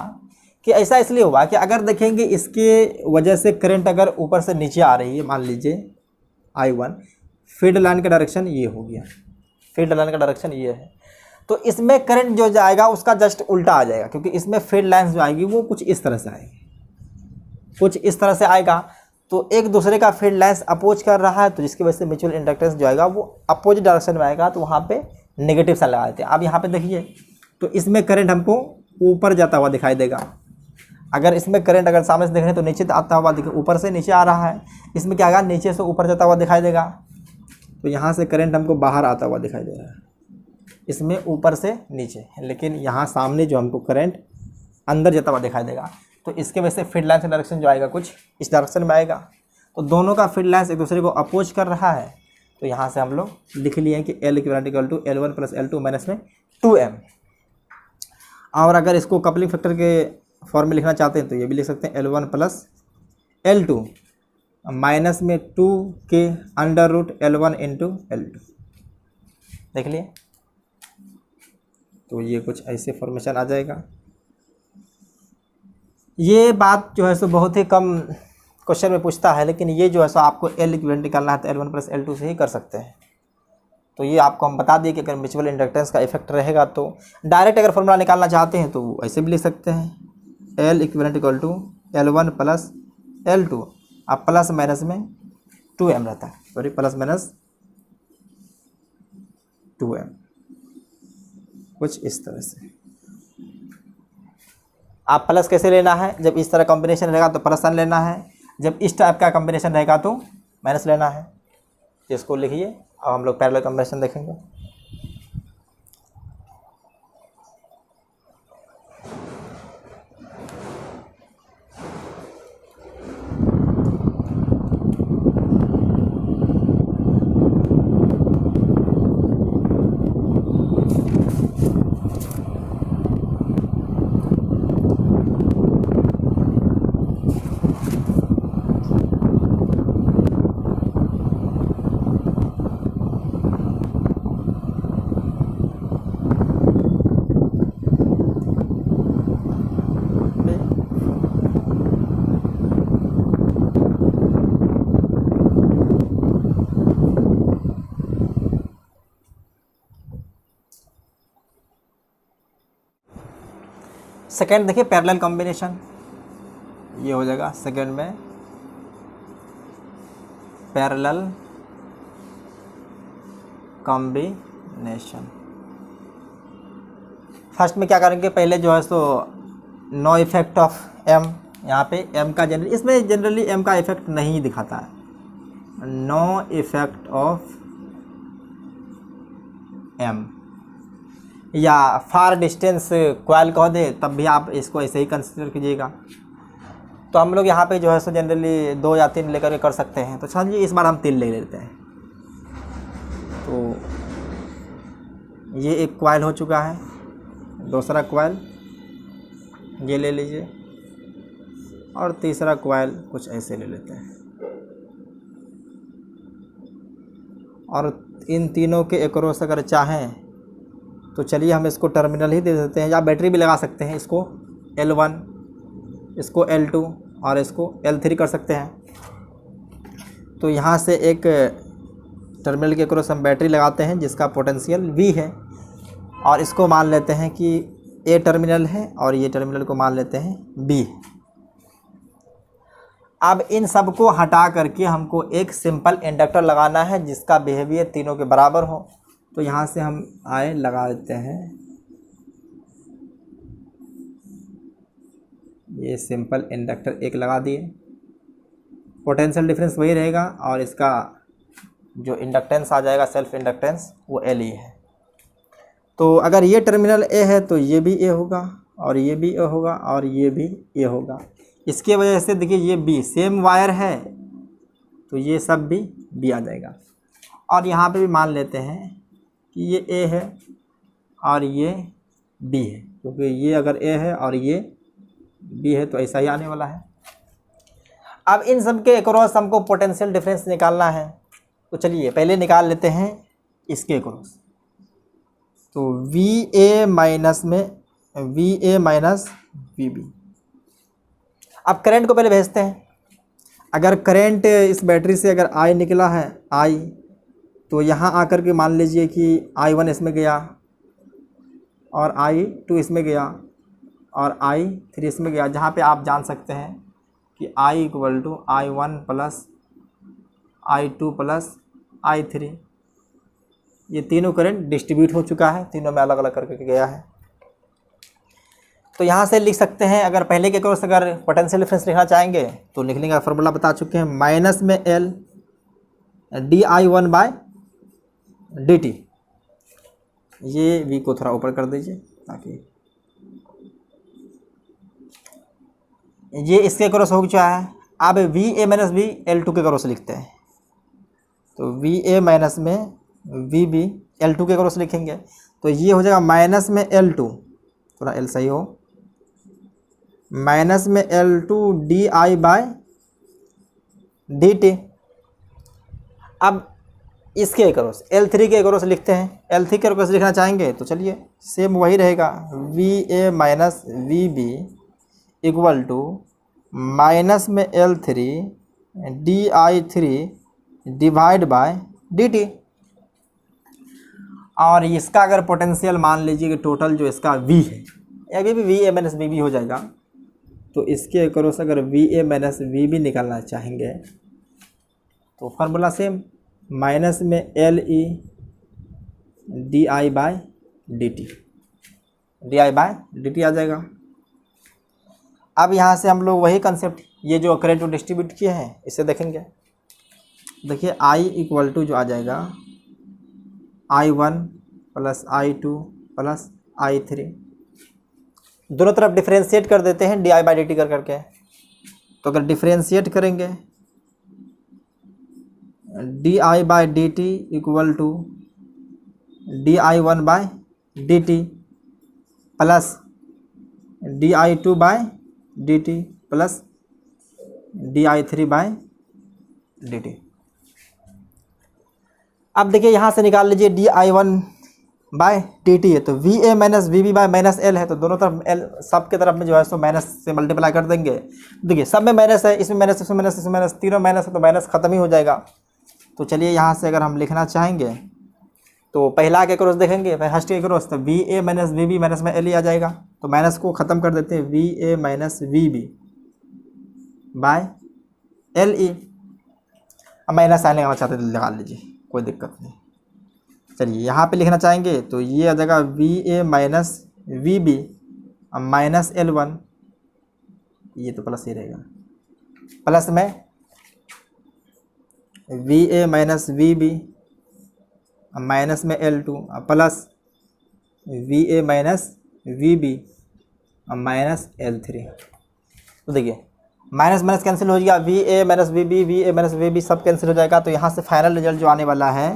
कि ऐसा इसलिए हुआ कि अगर देखेंगे इसके वजह से करंट अगर ऊपर से नीचे आ रही है, मान लीजिए I1, फील्ड लाइन का डायरेक्शन ये हो गया, फील्ड लाइन का डायरेक्शन ये है, तो इसमें करंट जो जाएगा उसका जस्ट उल्टा आ जाएगा, क्योंकि इसमें फील्ड लाइन्स जो आएगी वो कुछ इस तरह से आएगा, तो एक दूसरे का फील्ड लाइन्स अपोज कर रहा है, तो जिसकी वजह से म्यूचुअल इंडक्टेंस जो आएगा वो अपोजिट डायरेक्शन में आएगा, तो वहाँ पे नेगेटिव साइन लगा देते हैं। अब यहाँ पे देखिए तो इसमें करंट हमको ऊपर जाता हुआ दिखाई देगा। अगर इसमें करंट अगर सामने से देख रहे हैं तो नीचे आता हुआ ऊपर से नीचे आ रहा है, इसमें क्या आएगा नीचे से ऊपर जाता हुआ दिखाई देगा, तो यहाँ से करंट हमको बाहर आता हुआ दिखाई दे रहा है, इसमें ऊपर से नीचे, लेकिन यहाँ सामने जो हमको करंट अंदर जाता हुआ दिखाई देगा, तो इसके वजह से फील्ड लाइन का डायरेक्शन जो आएगा कुछ इस डायरेक्शन में आएगा। तो दोनों का फील्ड लाइन एक दूसरे को अपोज कर रहा है, तो यहाँ से हम लोग लिख लिए कि L equivalent equal to L1 plus L2 minus में 2M। और अगर इसको कपलिंग फैक्टर के फॉर्म में लिखना चाहते हैं तो ये भी लिख सकते हैं L1 प्लस L2 माइनस में 2 के under root L1 into L2। देख लिए, तो ये कुछ ऐसे फॉर्मेशन आ जाएगा। ये बात जो है सो बहुत ही कम क्वेश्चन में पूछता है, लेकिन ये जो है सो आपको L इक्विवेलेंट निकालना है तो L1 प्लस L2 से ही कर सकते हैं। तो ये आपको हम बता दिए कि अगर म्यूचुअल इंडक्टेंस का इफेक्ट रहेगा तो डायरेक्ट अगर फॉर्मूला निकालना चाहते हैं तो ऐसे भी लिख सकते हैं, L equivalent equal to L1 plus L2, अब प्लस माइनस में 2M रहता है, सॉरी प्लस माइनस 2M, कुछ इस तरह से। आप प्लस कैसे लेना है, जब इस तरह कॉम्बिनेशन रहेगा तो प्लस साइन लेना है, जब इस टाइप का कॉम्बिनेशन रहेगा तो माइनस लेना है। इसको लिखिए, अब हम लोग पैरेलल कॉम्बिनेशन देखेंगे। सेकेंड देखिए पैरेलल कॉम्बिनेशन, ये हो जाएगा सेकेंड में पैरेलल कॉम्बिनेशन। फर्स्ट में क्या करेंगे, पहले जो है so no effect of M, यहाँ पे एम का जनरली, इसमें जनरली एम का इफेक्ट नहीं दिखाता है, नो इफेक्ट ऑफ एम, या फार डिस्टेंस कॉइल कह दे तब भी आप इसको ऐसे ही कंसिडर कीजिएगा। तो हम लोग यहाँ पे जो है सो जनरली 2 या 3 लेकर के कर सकते हैं। तो चलिए इस बार हम 3 ले लेते हैं। तो ये एक कॉइल हो चुका है, दूसरा कॉइल ये ले लीजिए, और तीसरा कॉइल कुछ ऐसे ले लेते हैं। और इन तीनों के एक्रॉस अगर चाहें तो चलिए हम इसको टर्मिनल ही दे देते हैं, या बैटरी भी लगा सकते हैं। इसको L1, इसको L2 और इसको L3 कर सकते हैं। तो यहाँ से एक टर्मिनल के एक्रॉस हम बैटरी लगाते हैं जिसका पोटेंशियल V है, और इसको मान लेते हैं कि A टर्मिनल है और ये टर्मिनल को मान लेते हैं B। अब इन सब को हटा करके हमको एक सिंपल इंडक्टर लगाना है जिसका बिहेवियर तीनों के बराबर हो। तो यहाँ से हम आए लगा देते हैं, ये सिंपल इंडक्टर एक लगा दिए। पोटेंशियल डिफरेंस वही रहेगा और इसका जो इंडक्टेंस आ जाएगा सेल्फ इंडक्टेंस वो L ही है। तो अगर ये टर्मिनल A है तो ये भी A होगा और ये भी A होगा और ये भी A होगा। इसके वजह से देखिए ये B सेम वायर है तो ये सब भी B आ जाएगा। और यहाँ पे भी मान लेते हैं कि ये A है और ये B है, क्योंकि ये अगर A है और ये B है तो ऐसा ही आने वाला है। अब इन सब के एक्रॉस हमको पोटेंशियल डिफरेंस निकालना है। तो चलिए पहले निकाल लेते हैं इसके एक्रॉस। तो VA माइनस VB। अब करंट को पहले भेजते हैं। अगर करंट इस बैटरी से अगर I निकला है I, तो यहाँ आकर के मान लीजिए कि I1 इसमें गया और I2 इसमें गया और I3 इसमें गया, जहाँ पे आप जान सकते हैं कि I equal to I1 plus I2 plus I3। ये तीनों करंट डिस्ट्रीब्यूट हो चुका है, तीनों में अलग अलग करके गया है। तो यहाँ से लिख सकते हैं, अगर पहले के एक्रॉस अगर पोटेंशियल डिफरेंस लिखना चाहेंगे तो लिखने का फॉर्मूला बता चुके हैं, माइनस में L di1/dt। ये V को थोड़ा ऊपर कर दीजिए ताकि ये इसके एक्रॉस हो चुका है। अब VA माइनस V L2 के एक्रॉस लिखते हैं। तो VA माइनस में VB L2 के एक्रॉस लिखेंगे तो ये हो जाएगा माइनस में L2, थोड़ा L सही हो, माइनस में L2 di/dt। अब इसके एक्रॉस L3 के एक्रॉस लिखते हैं। L3 के एक्रॉस लिखना चाहेंगे तो चलिए सेम वही रहेगा, VA minus VB equal to minus में L3 di/dt। और इसका अगर पोटेंशियल मान लीजिए कि टोटल जो इसका V है, अभी भी VA माइनस VB हो जाएगा। तो इसके एक्रॉस अगर VA माइनस VB निकालना चाहेंगे तो फार्मूला सेम, माइनस में LE di/dt आ जाएगा। अब यहाँ से हम लोग वही कंसेप्ट, ये जो करंट डिस्ट्रीब्यूट किए हैं इसे देखेंगे। देखिए I इक्वल टू जो आ जाएगा I1 plus I2 plus I3, दोनों तरफ डिफरेंशिएट कर देते हैं di/dt कर करके। तो अगर डिफरेंशिएट करेंगे di/dt equal to di1/dt plus di2/dt plus di3/dt। अब देखिए यहाँ से निकाल लीजिए di1/dt है तो VA minus VB bye minus L है, तो दोनों तरफ L, सब के तरफ में जो है सो माइनस से मल्टीप्लाई कर देंगे। देखिए सब में माइनस है, इसमें माइनस, इसमें माइनस, इसमें माइनस, तीनों माइनस है तो माइनस खत्म ही हो जाएगा। तो चलिए यहाँ से अगर हम लिखना चाहेंगे तो पहला के एक्रॉस देखेंगे, फर्स्ट के एक्रॉस, तो VA माइनस VB माइनस में L ही आ जाएगा। तो माइनस को ख़त्म कर देते हैं, V A minus V B by L E. अब माइनस साइन लगाना चाहते हैं लगा लीजिए, कोई दिक्कत नहीं। चलिए यहाँ पे लिखना चाहेंगे तो ये आ जाएगा V A minus V B minus L one, ये तो प्लस ही रहेगा, प्लस में V A minus V B minus में L two plus V A minus V B minus L three. तो देखिए माइनस माइनस कैंसिल हो जाएगा, V A minus V A minus V B सब कैंसिल हो जाएगा। तो यहाँ से फाइनल रिजल्ट जो आने वाला है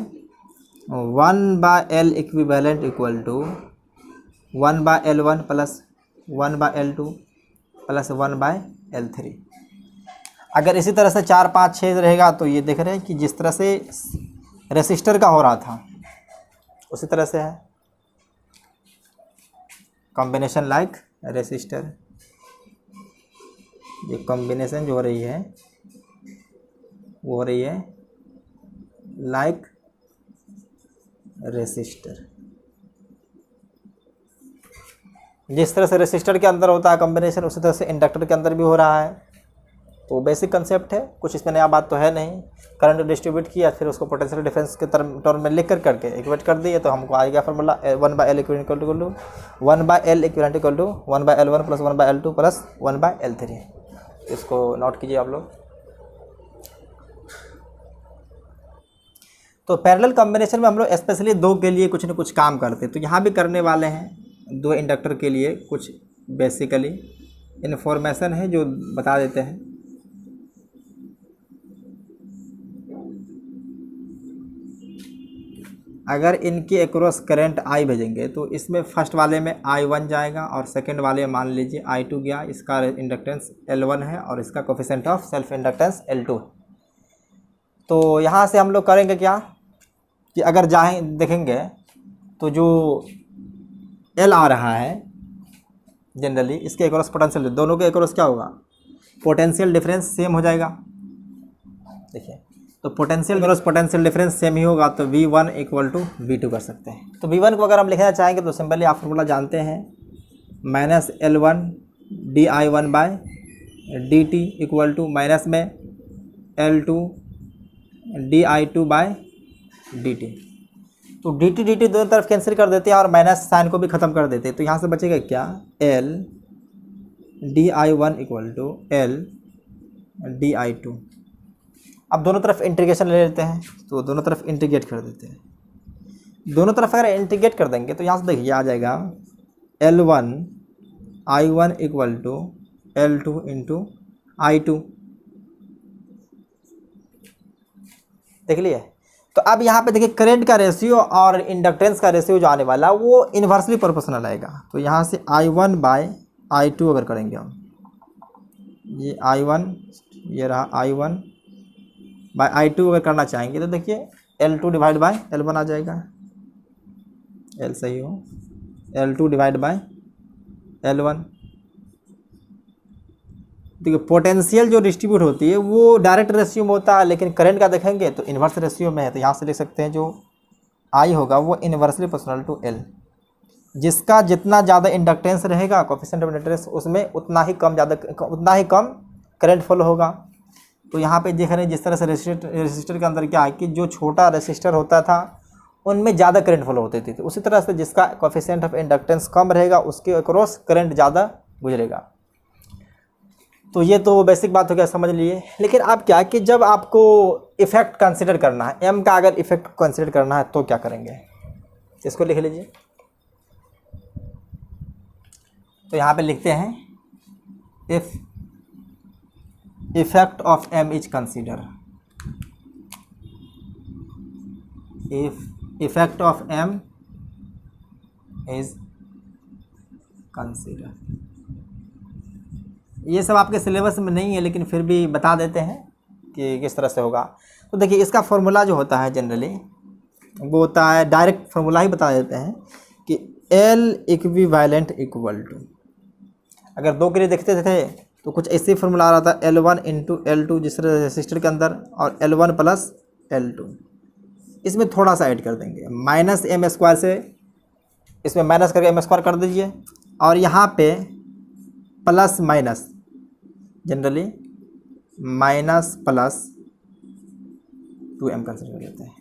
1/L equivalent equal to 1/L1 plus 1/L2 plus 1/L3। अगर इसी तरह से 4 5 6 रहेगा तो ये देख रहे हैं कि जिस तरह से रेसिस्टर का हो रहा था उसी तरह से है, कॉम्बिनेशन लाइक रेसिस्टर। ये कॉम्बिनेशन जो हो रही है वो हो रही है लाइक रेसिस्टर। जिस तरह से रेसिस्टर के अंदर होता है कॉम्बिनेशन, उसी तरह से इंडक्टर के अंदर भी हो रहा है। तो बेसिक कंसेप्ट है, कुछ इसमें नया बात तो है नहीं। करंट डिस्ट्रीब्यूट किया, फिर उसको पोटेंशियल डिफरेंस के टर्म में लिख करके इक्वेट कर दिए, तो हमको आ गया formula 1/L equivalent equal to 1/L equivalent equal to 1/L1 plus 1/L2 plus 1/L3। इसको नोट कीजिए आप लोग। तो पैरेलल कॉम्बिनेशन में हम लोग स्पेशली दो के लिए कुछ न कुछ काम करते हैं, तो यहाँ भी करने वाले हैं। दो इंडक्टर के लिए कुछ बेसिकली इन्फॉर्मेशन है जो बता देते हैं। अगर इनके एक्रॉस करंट आई भेजेंगे तो इसमें फर्स्ट वाले में I1 जाएगा और सेकंड वाले में मान लीजिए I2 गया। इसका इंडक्टेंस L1 है और इसका coefficient of self inductance L2। तो यहाँ से हम लोग करेंगे क्या कि अगर जाएं देखेंगे तो जो L आ रहा है जनरली इसके एक्रॉस पोटेंशियल, दोनों के एक्रॉस क्या होगा, पोटेंशियल डिफरेंस सेम हो जाएगा। देखिए तो potential across potential difference same ही होगा, तो V1 इक्वल टू V2 कर सकते हैं। तो V1 को अगर हम लिखना चाहेंगे तो सिंपली आप फॉर्मूला जानते हैं, minus L1 di1 by dt equal to minus में L2 di2 बाय dt। तो dt दोनों तरफ कैंसिल कर देते हैं और माइनस साइन को भी ख़त्म कर देते हैं। तो यहाँ से बचेगा क्या, L di1 equal to L di2। अब दोनों तरफ इंटीग्रेशन ले लेते हैं, तो दोनों तरफ इंटीग्रेट कर देते हैं। दोनों तरफ अगर इंटीग्रेट कर देंगे तो यहाँ से देखिए आ जाएगा L1 I1 equal to L2 into I2। देख लिए। तो अब यहाँ पे देखिए करंट का रेशियो और इंडक्टेंस का रेशियो जो आने वाला वो इन्वर्सली प्रोपोर्शनल आएगा। तो यहाँ से I1 बाय I2 अगर करेंगे हम, ये I1 ये रहा I1 बाय I2 अगर करना चाहेंगे तो देखिए L2 डिवाइड बाय L1 आ जाएगा, L सही हो, L2 डिवाइड बाय L1। देखिए पोटेंशियल जो डिस्ट्रीब्यूट होती है वो डायरेक्ट रेशियो में होता है, लेकिन करंट का देखेंगे तो इन्वर्स रेशियो में है। तो यहाँ से लिख सकते हैं जो I होगा वो इन्वर्सली प्रोपोर्शनल टू L। जिसका जितना ज़्यादा इंडक्टेंस रहेगा कोएफिशिएंट ऑफ इंडक्टेंस उसमें उतना ही कम करंट फ्लो होगा। तो यहाँ पे देख रहे हैं जिस तरह से रेसिस्टर के अंदर क्या है कि जो छोटा रेसिस्टर होता था उनमें ज़्यादा करंट फ्लो होती थी, तो उसी तरह से जिसका कोएफिशिएंट ऑफ इंडक्टेंस कम रहेगा उसके अक्रॉस करंट ज़्यादा गुजरेगा। तो ये तो बेसिक बात हो गया, समझ लिए। लेकिन अब क्या कि जब आपको इफ़ेक्ट कंसिडर करना है, एम का अगर इफ़ेक्ट कंसिडर करना है तो क्या करेंगे, इसको लिख लीजिए। तो यहाँ पे लिखते हैं if effect of M is consider, if effect of M is consider. ये सब आपके सिलेबस में नहीं है लेकिन फिर भी बता देते हैं कि किस तरह से होगा। तो देखिए इसका फॉर्मूला जो होता है जनरली वो होता है, डायरेक्ट फार्मूला ही बता देते हैं कि L इक्विवेलेंट इक्वल टू, अगर दो के लिए देखते थे तो कुछ ऐसे फार्मूला आ रहा था L1 इंटू L2 जिस तरह रेसिस्टर के अंदर, और L1 प्लस L2। इसमें थोड़ा सा ऐड कर देंगे, माइनस एम स्क्वायर से इसमें माइनस करके एम स्क्वायर कर दीजिए, और यहाँ पे plus minus, generally minus plus 2m consider लेते हैं।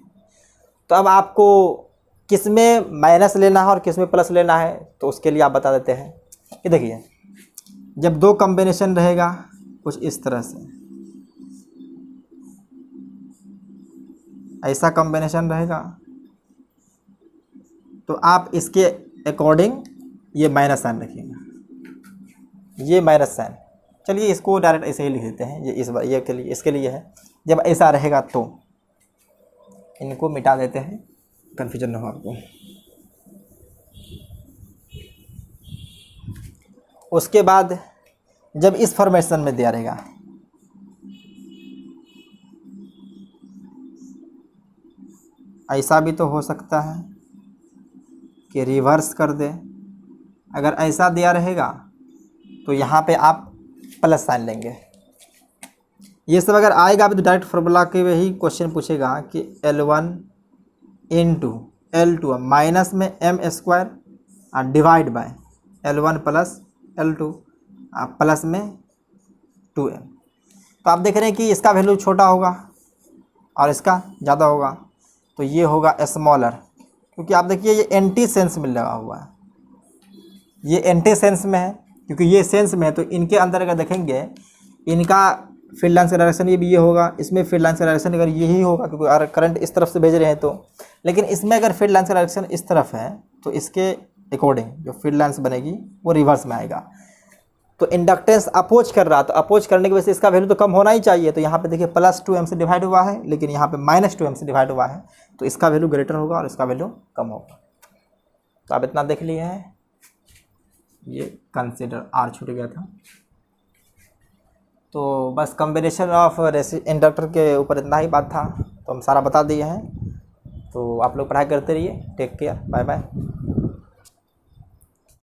तो अब आपको किस में माइनस लेना है और किस में प्लस लेना है, तो उसके लिए आप बता देते हैं। ये देखिए, जब दो कॉम्बिनेशन रहेगा कुछ इस तरह से, ऐसा कॉम्बिनेशन रहेगा, तो आप इसके अकॉर्डिंग ये माइनस साइन रखिएगा, ये माइनस साइन। चलिए इसको डायरेक्ट ऐसे ही लिख देते हैं, ये इस बार ये के लिए, इसके लिए है। जब ऐसा रहेगा तो इनको मिटा देते हैं, कन्फ्यूजन ना हो आपको। उसके बाद जब इस फॉर्मेशन में दिया रहेगा, ऐसा भी तो हो सकता है कि रिवर्स कर दे। अगर ऐसा दिया रहेगा तो यहाँ पे आप प्लस साइन लेंगे। ये सब अगर आएगा भी तो डायरेक्ट फार्मूला के वही क्वेश्चन पूछेगा कि L1 इंटू L2 माइनस में m² और divide by L1 plus L2 plus में 2m। तो आप देख रहे हैं कि इसका वैल्यू छोटा होगा और इसका ज़्यादा होगा, तो ये होगा स्मॉलर, क्योंकि आप देखिए ये एंटी सेंस में लगा हुआ है, ये एंटी सेंस में है, क्योंकि ये सेंस में है। तो इनके अंदर अगर देखेंगे, इनका फील्ड लाइन्स का डायरेक्शन ये होगा, इसमें फील्ड लाइन्स का डायरेक्शन अगर यही होगा, क्योंकि अगर करंट इस तरफ से भेज रहे हैं तो। लेकिन इसमें अगर फील्ड लाइन्स का डायरेक्शन इस तरफ है तो इसके अकॉर्डिंग जो फील्ड लाइन्स बनेगी वो रिवर्स में आएगा। तो इंडक्टेंस अपोज कर रहा, तो अपोज करने की वजह से इसका वैल्यू तो कम होना ही चाहिए। तो यहाँ पे देखिए प्लस 2m से डिवाइड हुआ है, लेकिन यहाँ पे माइनस 2m से डिवाइड हुआ है, तो इसका वैल्यू ग्रेटर होगा और इसका वैल्यू कम होगा। तो आप इतना देख लिए हैं, ये कंसिडर R छूट गया था। तो बस कॉम्बिनेशन ऑफ इंडक्टर के ऊपर इतना ही बात था, तो हम सारा बता दिए हैं। तो आप लोग पढ़ाई करते रहिए। Take care, bye bye.